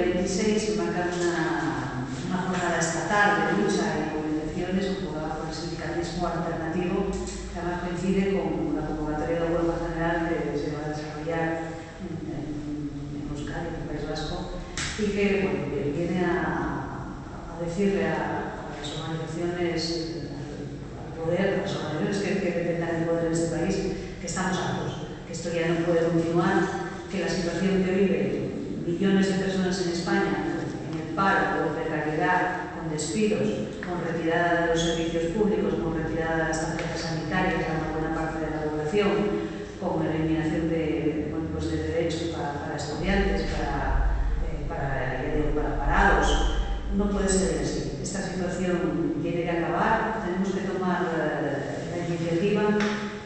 día 26 marca una jornada estatal de lucha y movilizaciones convocada por el sindicalismo alternativo, que además coincide con la convocatoria de la huelga general que se va a desarrollar en Euskadi, en el País Vasco, y que viene a decirle a las organizaciones, al poder, a las organizaciones que detengan el poder en este país, que estamos hartos, que esto ya no puede continuar, que la situación que viven millones de personas en España, en el paro, con precariedad, con despidos, con retirada de los servicios públicos, con retirada de las tarjetas sanitarias a una buena parte de la población, con eliminación de derechos para estudiantes, para parados. No puede ser así. Esta situación tiene que acabar. Tenemos que tomar la iniciativa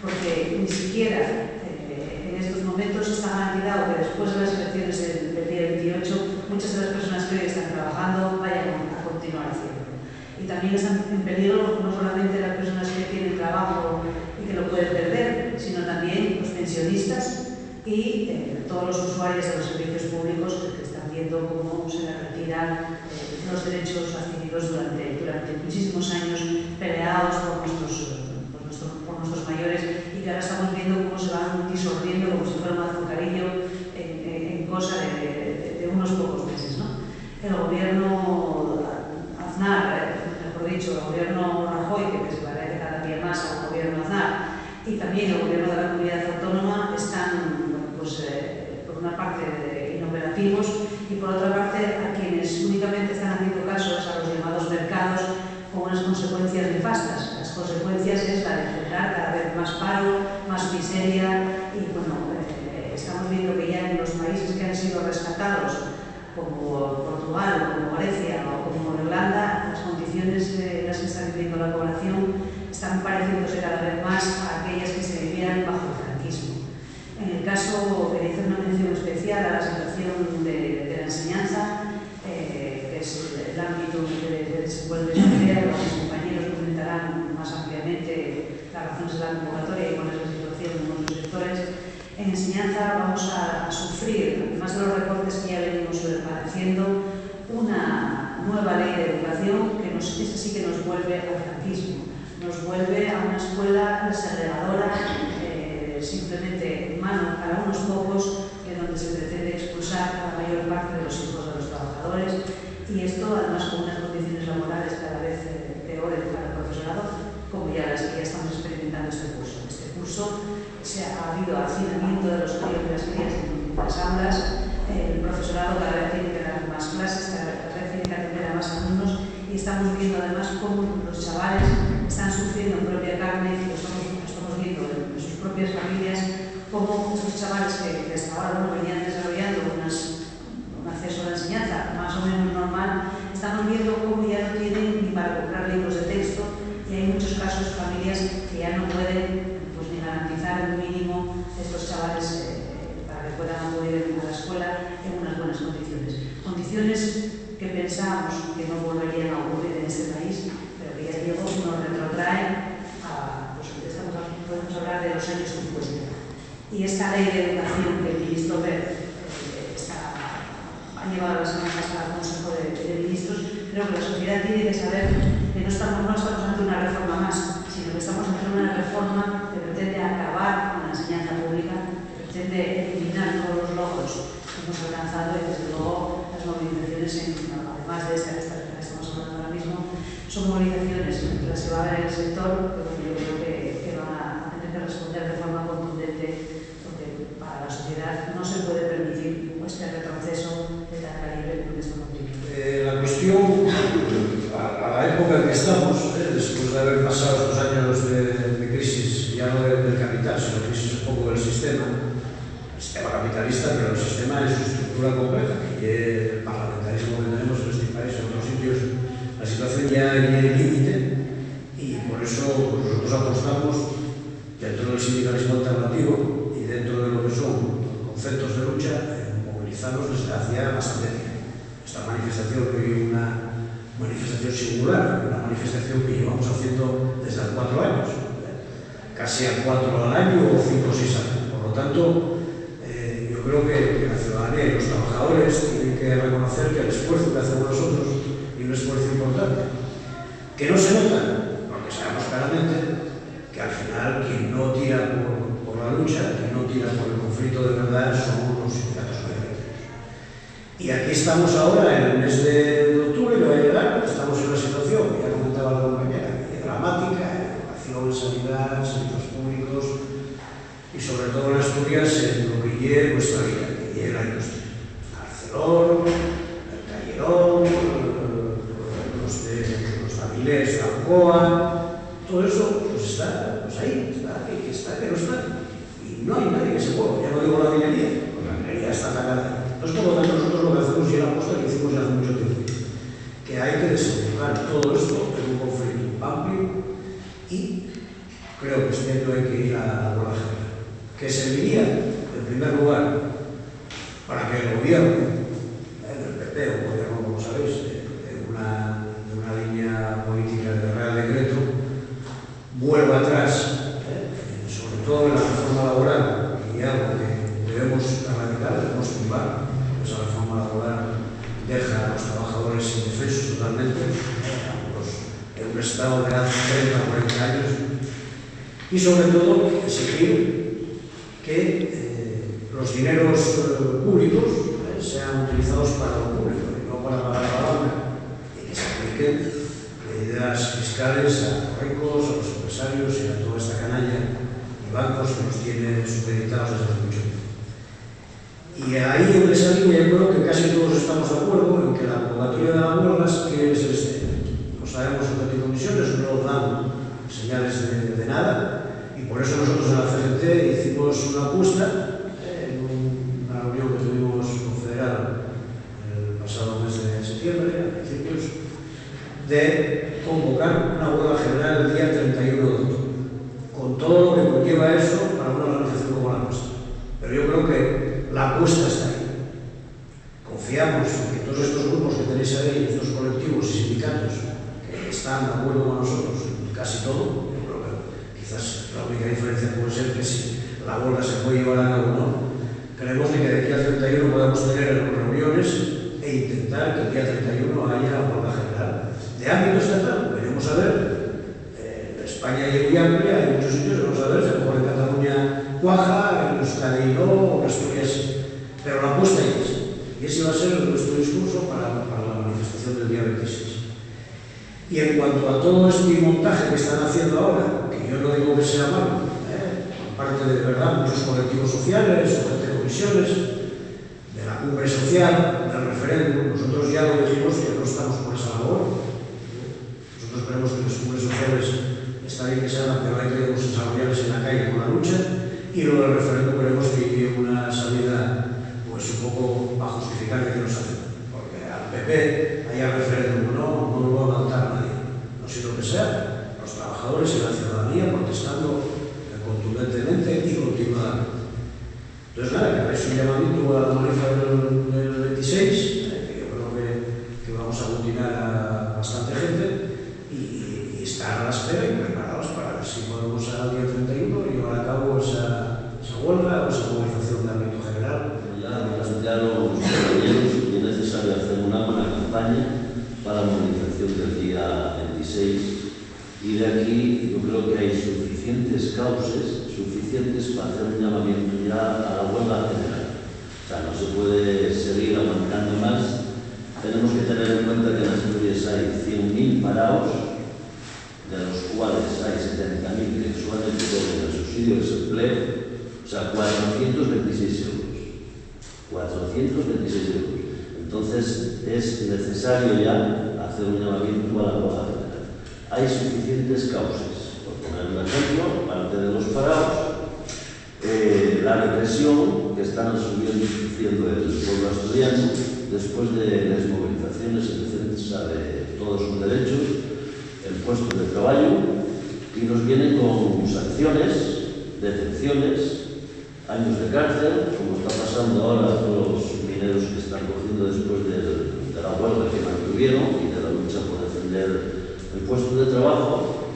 porque ni siquiera en estos momentos está garantizado que después de las elecciones del día 28 muchas de las personas que hoy están trabajando vayan a continuar haciendo. Y también están en peligro no solamente las personas que tienen trabajo y que lo pueden perder, sino también los pensionistas y todos los usuarios de los servicios públicos que están viendo cómo se les retiran los derechos adquiridos durante muchísimos años peleados por nuestros mayores, y que ahora estamos viendo cómo se van disolviendo como si fuera un azucarillo en cosa de unos pocos meses, ¿no? El gobierno Aznar, mejor dicho, el gobierno Rajoy, que se parece cada día más al gobierno Aznar, y también el gobierno de la comunidad autónoma están, por una parte, inoperativos, y por otra parte, a quienes únicamente están haciendo caso es a los llamados mercados, con unas consecuencias nefastas. Las consecuencias es la de generar cada vez más paro, más miseria, y estamos viendo que ya en los países que han sido rescatados, como Portugal, como Grecia o como Irlanda, las condiciones en las que está viviendo la población están pareciéndose cada vez más a aquellas que se vivían bajo el franquismo. En el caso, quería hacer una mención especial a la situación de la enseñanza, que es el ámbito que se puede desarrollar. Los compañeros comentarán más ampliamente las razones de la convocatoria y cuál es la situación en muchos sectores. En enseñanza vamos a sufrir, además de los recortes que ya venimos padeciendo, una nueva ley de educación que esta sí que nos vuelve al franquismo, nos vuelve a una escuela segregadora, simplemente en manos para unos pocos, donde se pretende expulsar a la mayor parte de los hijos de los trabajadores, y esto además con unas condiciones laborales cada vez peores para el profesorado, como ya las que ya estamos experimentando este curso. Este curso ha habido hacinamiento de los críos y las crías en las aulas, el profesorado cada vez tiene que dar más clases, cada vez tiene que atender a más alumnos, y estamos viendo además cómo los chavales están sufriendo en propia carne, y lo estamos viendo en sus propias familias, cómo estos chavales que hasta ahora venían desarrollando un acceso a la enseñanza más o menos normal, estamos viendo cómo ya no tienen ni para comprar libros de texto, y hay muchos casos, familias que ya no pueden ni garantizar un mínimo a estos chavales para que puedan acudir a la escuela en unas buenas condiciones. Condiciones que pensábamos que no volverían a ocurrir en este país, pero que ya digo, nos retrotraen a, podemos hablar de los años 50. Y esta ley de educación que el ministro Wert ha llevado la semana pasada al Consejo de Ministros, creo que la sociedad tiene que saber que no estamos ante una reforma más, sino que estamos ante una reforma que pretende acabar con la enseñanza pública, que pretende eliminar todos los logros que hemos alcanzado, y desde luego las movilizaciones, además de esta que estamos hablando ahora mismo, son movilizaciones que las que va a haber en el sector, pero yo creo que van a tener que responder de forma contundente, porque para la sociedad no se puede permitir este retroceso de tal calibre que estamos viviendo. La cuestión, a la época en que estamos, después de haber pasado estos años de crisis, ya no del capital, sino crisis un poco del sistema capitalista, pero el sistema en su estructura compleja, que el parlamentarismo que tenemos en este país, en otros sitios, la situación ya tiene límite, y por eso nosotros apostamos dentro del sindicalismo alternativo y dentro de lo que son conceptos de lucha, movilizarnos desde hacia bastante tiempo. Esta manifestación que hoy es una manifestación singular, una manifestación que llevamos haciendo desde hace 4 años, casi a 4 al año o 5 o 6 años. Por lo tanto, yo creo que la ciudadanía y los trabajadores tienen que reconocer que el esfuerzo que hacemos nosotros, y un esfuerzo importante, que no se nota, porque sabemos claramente que al final quien no tira por la lucha, quien no tira por el conflicto de verdad son los sindicatos mayoritarios. Y aquí estamos ahora, en el mes de octubre, que va a llegar, estamos en una situación, que ya comentaba la compañera, dramática, en educación, sanidad, servicios públicos, y sobre todo en Asturias, en lo que lleve nuestra vida, que lleve la industria. Arcelor, el Callerón, los Avilés, la Alcoa, todo eso pues está pues ahí, está, que no está. Y no hay nadie que se mueva, ya no digo la minería, porque la minería está atacada. Entonces, por lo tanto, nosotros lo que hacemos y la apuesta que hicimos ya hace mucho tiempo, que hay que desenfocar todo esto en un conflicto amplio y creo que este año hay que ir a la huelga general, que serviría, en primer lugar, para que el gobierno, del PP, o gobierno, como sabéis, de una línea política de Real Decreto, vuelva atrás, sobre todo en la reforma laboral, y algo que debemos erradicar, debemos tumbar. Esa reforma laboral deja a los trabajadores indefensos totalmente, en un estado de hace 30 o 40 años, y sobre todo exigir que los dineros públicos sean utilizados para lo público y no para pagar la banca, y que se apliquen medidas fiscales a los ricos, a los empresarios y a toda esta canalla y bancos que nos tienen supeditados desde hace mucho tiempo. Y ahí donde salimos, yo creo que casi todos estamos de acuerdo en que la convocatoria de las huelgas, que es no sabemos en qué condiciones, no nos dan señales de nada, y por eso nosotros en la CGT hicimos una apuesta en una reunión que tuvimos confederada el pasado mes de septiembre, a principios, de convocar una huelga general el día 31 de octubre, con todo lo que conlleva eso para una organización como la nuestra. Pero yo creo que la apuesta está ahí. Confiamos en que todos estos grupos que tenéis ahí, estos colectivos y sindicatos que están de acuerdo con nosotros en casi todo, yo creo que quizás la única diferencia puede ser que si la huelga se puede llevar a cabo o no, creemos que de aquí al 31 podamos tener reuniones e intentar que el día 31 haya huelga general. De ámbito estatal, veremos a ver. España es muy amplia, hay muchos sitios, vamos a ver, se mejor en Cataluña cuaja, en Euskadi no, o en Asturias sí. Pero la apuesta es, y ese va a ser nuestro discurso para la manifestación del día 26. Y en cuanto a todo este montaje que están haciendo ahora, que yo no digo que sea malo, aparte de verdad muchos colectivos sociales, o comisiones, de la cumbre social, del referéndum, nosotros ya lo dijimos que no estamos por esa labor. Nosotros creemos que las cumbres sociales está bien que se hagan, pero hay que desarrollarse en la calle con la lucha, y lo del referéndum queremos que lleve una salida pues un poco para justificar que nos hacen, porque al PP haya referéndum no lo va a aguantar nadie, no sino que sea los trabajadores y la ciudadanía protestando contundentemente y continuadamente. Entonces nada, que es un llamamiento a la manifestación del 26, que yo creo que vamos a aglutinar a bastante gente y estar a la espera y preparados para ver si podemos al día 31 y llevar a cabo esa huelga o esa movilización de ámbito general. Ya me plantearon los compañeros que es necesario hacer una buena campaña para la movilización del día 26, y de aquí yo creo que hay suficientes causas suficientes para hacer un llamamiento ya a la huelga general. O sea, no se puede seguir aguantando más. Tenemos que tener en cuenta que en Asturias hay 100.000 parados, de los cuales hay 70.000 que solamente cobran el subsidio de desempleo, o sea, 426 euros. 426 euros. Entonces es necesario ya hacer un llamamiento a la huelga general. Hay suficientes causas. Por poner un ejemplo, aparte de los parados, la represión que están sufriendo el pueblo asturiano después de las movilizaciones en defensa de todos sus derechos, el puesto de trabajo, y nos vienen con sanciones, detenciones, años de cárcel, como está pasando ahora a todos los mineros que están cogiendo después de la huelga que mantuvieron y de la lucha por defender el puesto de trabajo,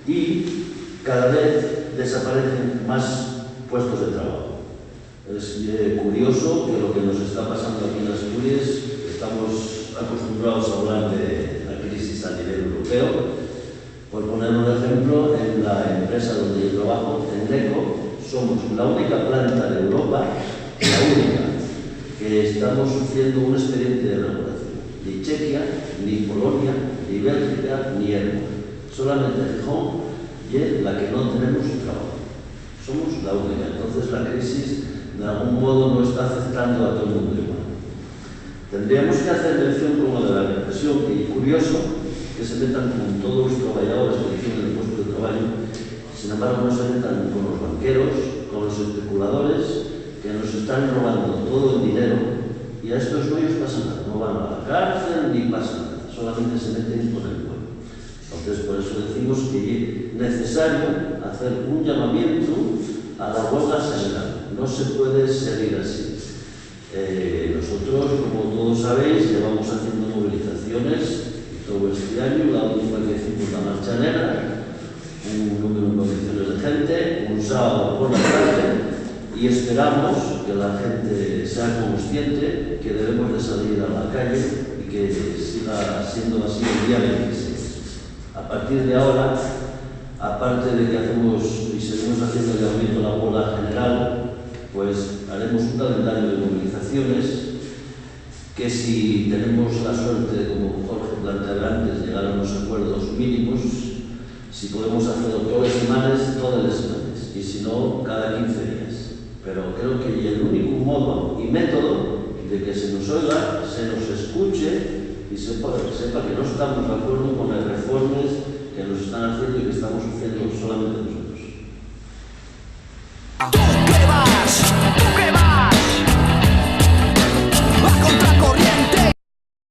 y cada vez desaparecen más puestos de trabajo. Es curioso que lo que nos está pasando aquí en Asturias, estamos acostumbrados a hablar de la crisis a nivel europeo. Por poner un ejemplo, en la empresa donde yo trabajo, en LECO, somos la única planta de Europa, la única, que estamos sufriendo un expediente de regulación. Ni Chequia, ni Polonia, ni Bélgica, ni ERMO. Solamente Gijón y es la que no tenemos trabajo. Somos la única. Entonces la crisis de algún modo no está afectando a todo el mundo igual. Tendríamos que hacer mención como de la represión, que es curioso que se metan con todos los trabajadores que defienden el puesto de trabajo, sin embargo no se metan con los banqueros, con los especuladores, que nos están robando todo el dinero, y a estos no les pasa nada, no van a la cárcel ni pasa nada, solamente se meten con el pueblo. Entonces por eso decimos que es necesario hacer un llamamiento a la huelga general. No se puede seguir así. Nosotros, como todos sabéis, llevamos haciendo movilizaciones todo este año. La última que hicimos la Marcha Negra, un número de movilizaciones de gente, un sábado por la tarde, y esperamos que la gente sea consciente que debemos de salir a la calle y que siga siendo así el día 26. A partir de ahora, aparte de que hacemos y seguimos haciendo el llamamiento a la huelga general, pues haremos un calendario de movilizaciones que, si tenemos la suerte, como Jorge planteaba antes, llegar a unos acuerdos mínimos, si podemos hacerlo todas las semanas, y si no, cada 15 días. Pero creo que el único modo y método de que se nos oiga, se nos escuche y sepa que no estamos de acuerdo con las reformas que nos están haciendo y que estamos haciendo solamente nosotros.